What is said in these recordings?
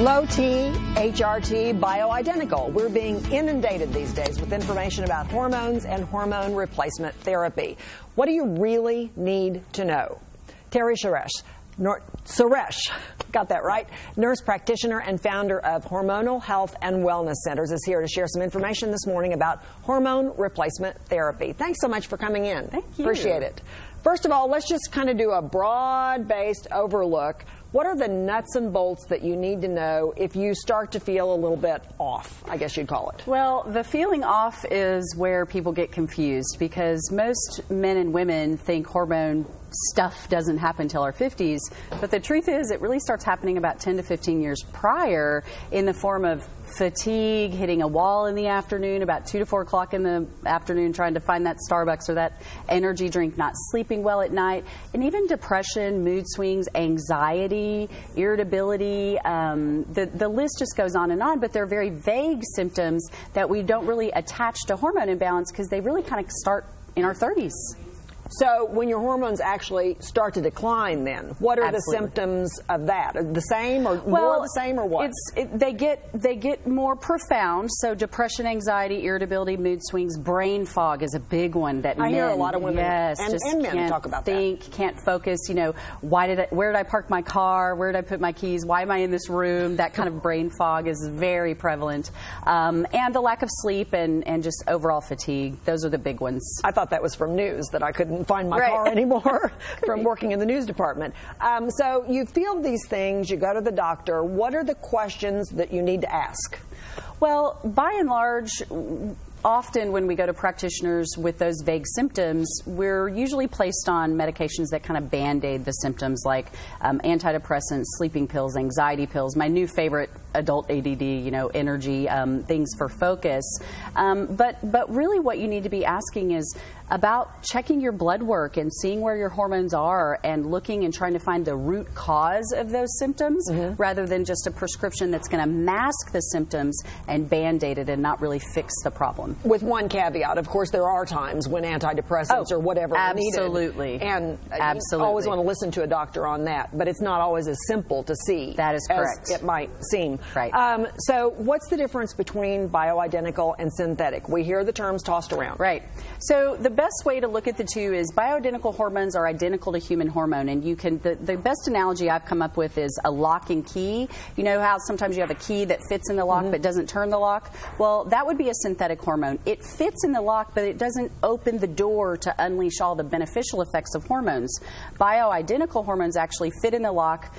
Low T, HRT, bioidentical. We're being inundated these days with information about hormones and hormone replacement therapy. What do you really need to know? Terri Suresh, got that right, nurse practitioner and founder of Hormonal Health and Wellness Centers, is here to share some information this morning about hormone replacement therapy. Thanks so much for coming in. Thank you. Appreciate it. First of all, let's just kind of do a broad-based overlook. What are the nuts and bolts that you need to know if you start to feel a little bit off, I guess you'd call it? Well, the feeling off is where people get confused, because most men and women think hormone stuff doesn't happen till our 50s, but the truth is it really starts happening about 10 to 15 years prior in the form of fatigue, hitting a wall in the afternoon, about 2 to 4 o'clock in the afternoon, trying to find that Starbucks or that energy drink, not sleeping well at night, and even depression, mood swings, anxiety, irritability. The list just goes on, but they're very vague symptoms that we don't really attach to hormone imbalance because they really kind of start in our 30s. So when your hormones actually start to decline, then what are the symptoms of that? Are the same or more the same, or what? They get more profound. So depression, anxiety, irritability, mood swings, brain fog is a big one that I hear a lot of women and men talk about that. Can't focus. You know, where did I park my car? Where did I put my keys? Why am I in this room? That kind of brain fog is very prevalent, and the lack of sleep and just overall fatigue. Those are the big ones. I thought that was from news, that I couldn't find my car anymore from working in the news department. So you feel these things, you go to the doctor. What are the questions that you need to ask? Well, by and large, often when we go to practitioners with those vague symptoms, we're usually placed on medications that kind of band-aid the symptoms, like antidepressants, sleeping pills, anxiety pills. My new favorite, adult ADD, energy, things for focus. But really what you need to be asking is about checking your blood work and seeing where your hormones are and looking and trying to find the root cause of those symptoms, rather than just a prescription that's going to mask the symptoms and band-aid it and not really fix the problem. With one caveat, of course, there are times when antidepressants or whatever are needed. Absolutely. And you always want to listen to a doctor on that, but it's not always as simple to see. That is correct. As it might seem. Right. So what's the difference between bioidentical and synthetic? We hear the terms tossed around. Right. So the best way to look at the two is bioidentical hormones are identical to human hormone, and you can, the best analogy I've come up with is a lock and key. You know how sometimes you have a key that fits in the lock but doesn't turn the lock? Well, that would be a synthetic hormone. It fits in the lock, but it doesn't open the door to unleash all the beneficial effects of hormones. Bioidentical hormones actually fit in the lock,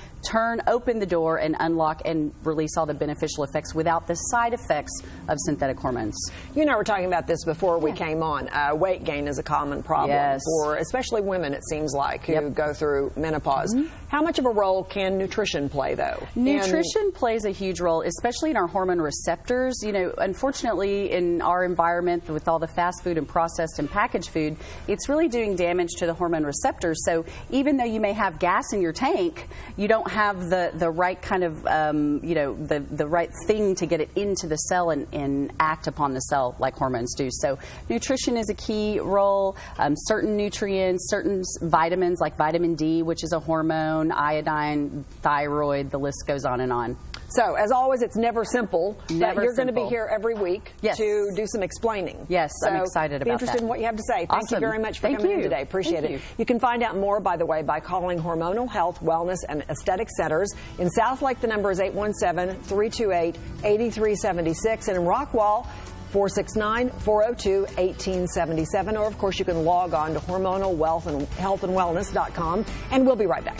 open the door, and unlock and release all the beneficial effects without the side effects of synthetic hormones. You and I were talking about this before we came on. Weight gain is a common problem for especially women, it seems like, who go through menopause. How much of a role can nutrition play, though? Nutrition plays a huge role, especially in our hormone receptors. Unfortunately, in our environment with all the fast food and processed and packaged food, it's really doing damage to the hormone receptors. So even though you may have gas in your tank, you don't have the right kind of, the right thing to get it into the cell and act upon the cell like hormones do. So nutrition is a key role. Certain nutrients, certain vitamins like vitamin D, which is a hormone, iodine, thyroid, the list goes on and on. So, as always, it's never simple. Never you're going to be simple. here every week to do some explaining. Yes, so I'm excited about that. Be interested in what you have to say. Thank you very much for coming in today. Appreciate it. You can find out more, by the way, by calling Hormonal Health, Wellness, and Aesthetic Centers. In South Lake, the number is 817-328-8376. And in Rockwall, 469-402-1877. Or, of course, you can log on to hormonalhealthandwellness.com. And we'll be right back.